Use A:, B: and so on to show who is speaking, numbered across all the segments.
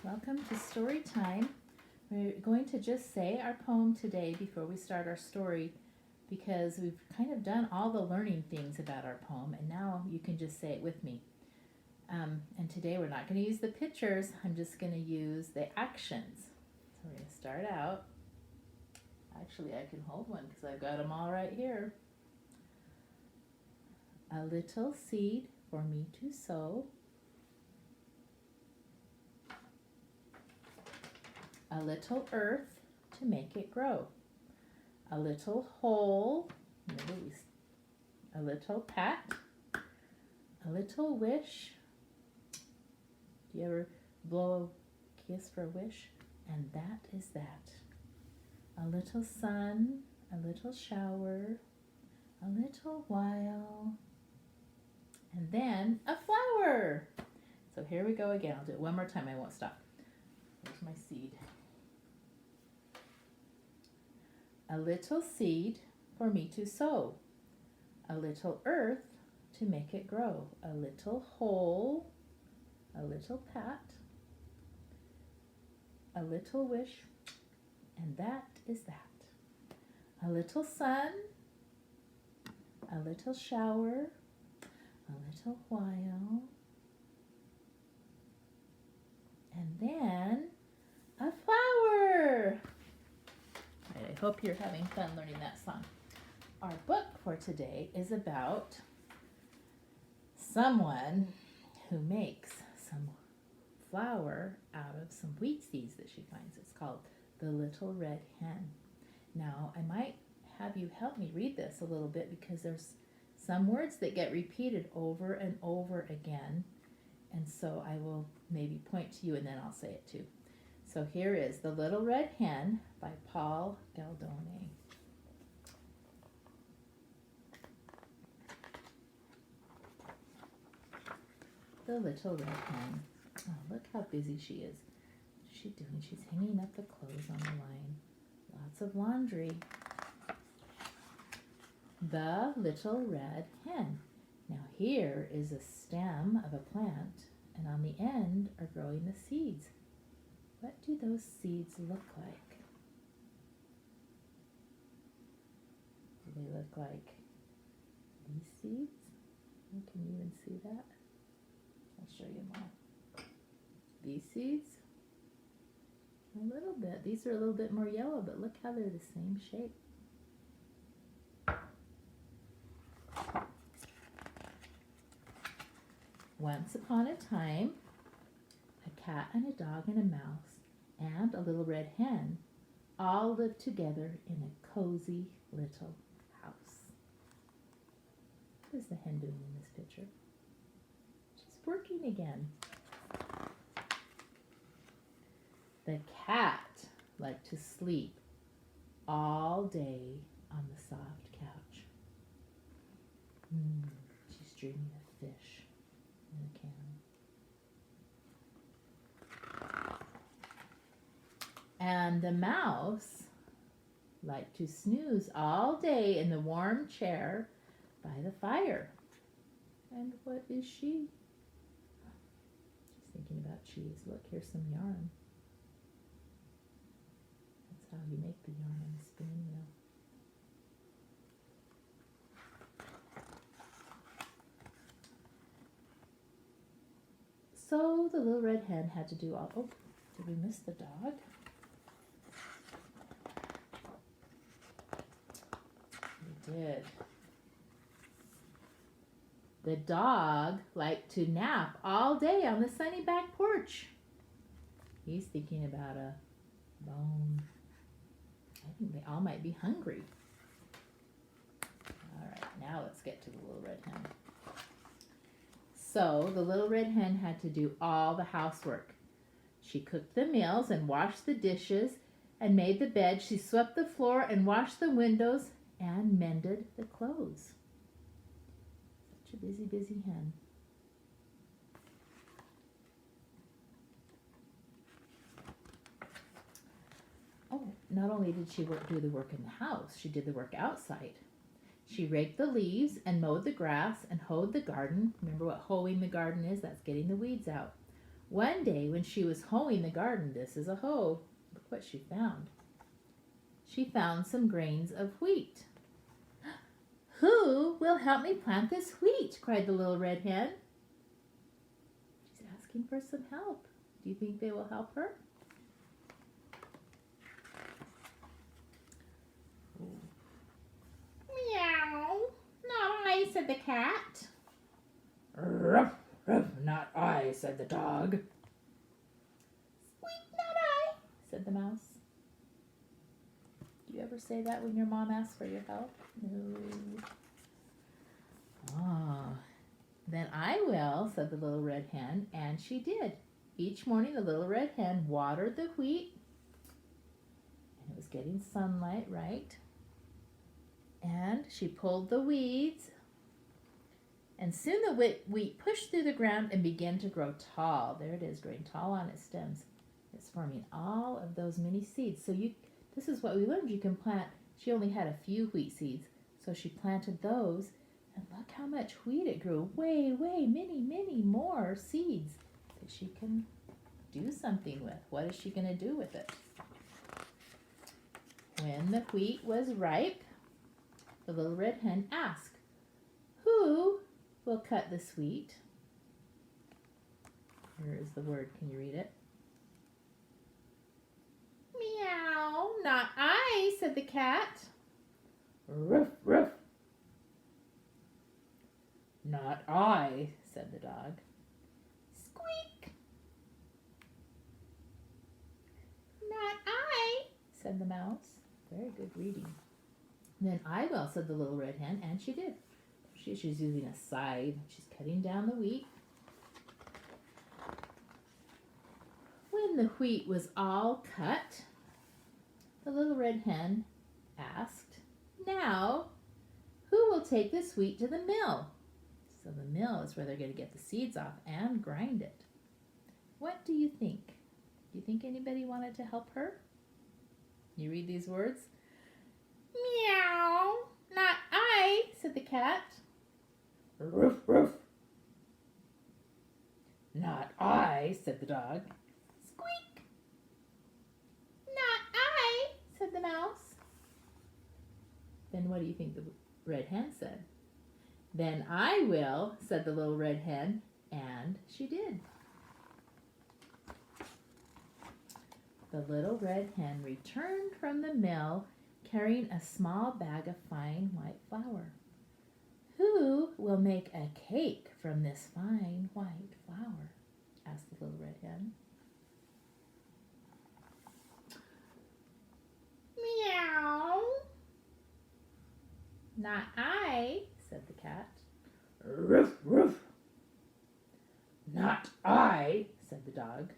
A: Welcome to story time. We're going to just say our poem today before we start our story because we've kind of done all the learning things about our poem and now you can just say it with me. And today we're not going to use the pictures, I'm just going to use the actions. So we're going to start out. Actually, I can hold one because I've got them all right here. A little seed for me to sow. A little earth to make it grow. A little hole, a little pat, a little wish. Do you ever blow a kiss for a wish? And that is that. A little sun, a little shower, a little while, and then a flower. So here we go again. I'll do it one more time. I won't stop. There's my seed. A little seed for me to sow, a little earth to make it grow, a little hole, a little pat, a little wish, and that is that. A little sun, a little shower, a little while, and then a flower. I hope you're having fun learning that song. Our book for today is about someone who makes some flour out of some wheat seeds that she finds. It's called The Little Red Hen. Now, I might have you help me read this a little bit because there's some words that get repeated over and over again. And so I will maybe point to you and then I'll say it too. So here is The Little Red Hen by Paul Galdone. The Little Red Hen. Oh, look how busy she is. What's she doing? She's hanging up the clothes on the line. Lots of laundry. The Little Red Hen. Now here is a stem of a plant, and on the end are growing the seeds. What do those seeds look like? Do they look like these seeds? Can you even see that? I'll show you more. These seeds? A little bit. These are a little bit more yellow, but look how they're the same shape. Once upon a time, a cat and a dog and a mouse and a little red hen all lived together in a cozy little house. What is the hen doing in this picture? She's working again. The cat liked to sleep all day on the soft couch. She's dreaming of fish in a can. And the mouse liked to snooze all day in the warm chair by the fire. And what is she? She's thinking about cheese. Look, here's some yarn. That's how you make the yarn on the spinning wheel. So the little red hen had to do all... Oh, did we miss the dog? We did. The dog liked to nap all day on the sunny back porch. He's thinking about a bone. I think they all might be hungry. All right, now let's get to the little red hen. So the little red hen had to do all the housework. She cooked the meals and washed the dishes and made the bed. She swept the floor and washed the windows and mended the clothes. Such a busy, busy hen. Oh, not only did she do the work in the house, she did the work outside. She raked the leaves and mowed the grass and hoed the garden. Remember what hoeing the garden is? That's getting the weeds out. One day when she was hoeing the garden, this is a hoe, look what she found. She found some grains of wheat. Who will help me plant this wheat? Cried the little red hen. She's asking for some help. Do you think they will help her? Meow. Not I, said the cat. Ruff, ruff, not I, said the dog. Squeak, not I, said the mouse. Do you ever say that when your mom asks for your help? No. Ah, then I will, said the little red hen, and she did. Each morning the little red hen watered the wheat, and it was getting sunlight, right? And she pulled the weeds, and soon the wheat pushed through the ground and began to grow tall. There it is, growing tall on its stems. It's forming all of those mini seeds. So this is what we learned. You can plant. She only had a few wheat seeds, so she planted those, and look how much wheat it grew. Way, many more seeds that she can do something with. What is she going to do with it? When the wheat was ripe, the little red hen asked, who will cut this wheat? Here is the word. Can you read it? Meow. Not I, said the cat. Ruff, ruff. Not I, said the dog. Squeak. Not I, said the mouse. Very good reading. Then I will, said the little red hen, and she did. She's using a scythe. She's cutting down the wheat. When the wheat was all cut, the little red hen asked, now, who will take this wheat to the mill? So the mill is where they're going to get the seeds off and grind it. What do you think? Do you think anybody wanted to help her? You read these words? Meow. Not I, said the cat. Ruff, ruff. Not I, said the dog. Squeak. Not I, said the mouse. Then what do you think the red hen said? Then I will, said the little red hen, and she did. The little red hen returned from the mill carrying a small bag of fine white flour. Who will make a cake from this fine white flour? Asked the little red hen. Meow. Not I, said the cat. Ruff, ruff. Not I, said the dog.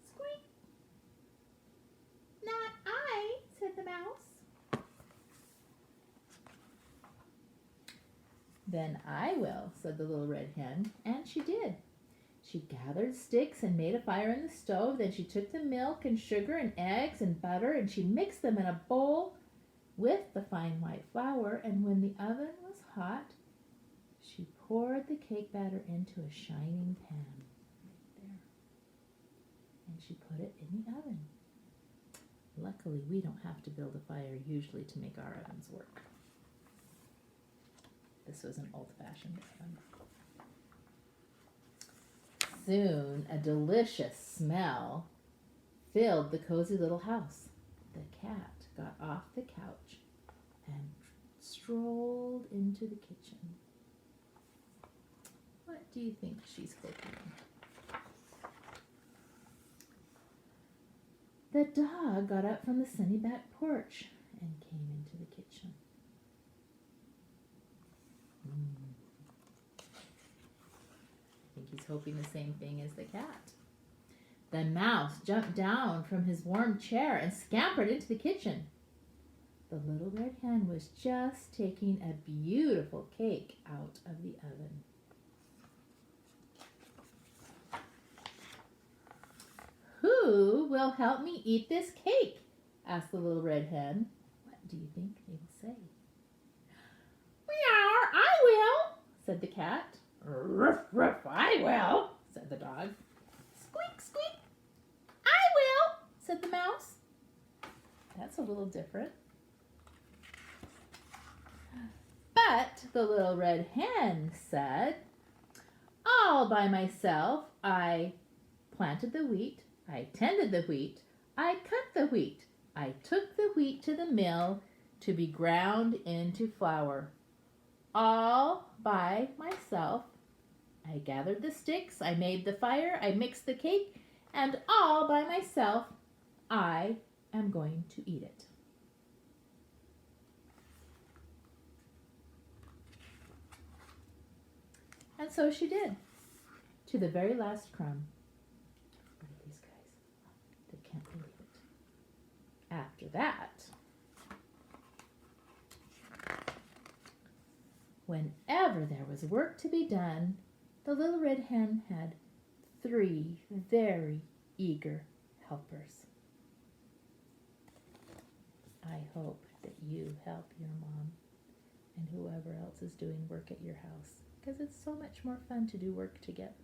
A: Squeak. Not I, said the mouse. Then I will, said the little red hen, and she did. She gathered sticks and made a fire in the stove. Then she took the milk and sugar and eggs and butter, and she mixed them in a bowl with the fine white flour. And when the oven was hot, she poured the cake batter into a shining pan right there. And she put it in the oven. Luckily, we don't have to build a fire usually to make our ovens work. This was an old-fashioned oven. Soon, a delicious smell filled the cozy little house. The cat got off the couch and strolled into the kitchen. What do you think she's cooking? The dog got up from the sunny back porch and came into the kitchen. I think he's hoping the same thing as the cat. The mouse jumped down from his warm chair and scampered into the kitchen. The little red hen was just taking a beautiful cake out of the oven. Who will help me eat this cake? Asked the little red hen. What do you think they will say? Meow, I will, said the cat. Ruff, ruff, I will, said the dog. a little different. But the little red hen said, all by myself I planted the wheat, I tended the wheat, I cut the wheat, I took the wheat to the mill to be ground into flour. All by myself. I gathered the sticks, I made the fire, I mixed the cake, and all by myself I am going to eat it. And so she did, to the very last crumb. Look at these guys. They can't believe it. After that, whenever there was work to be done, the little red hen had 3 very eager helpers. I hope that you help your mom and whoever else is doing work at your house, because it's so much more fun to do work together.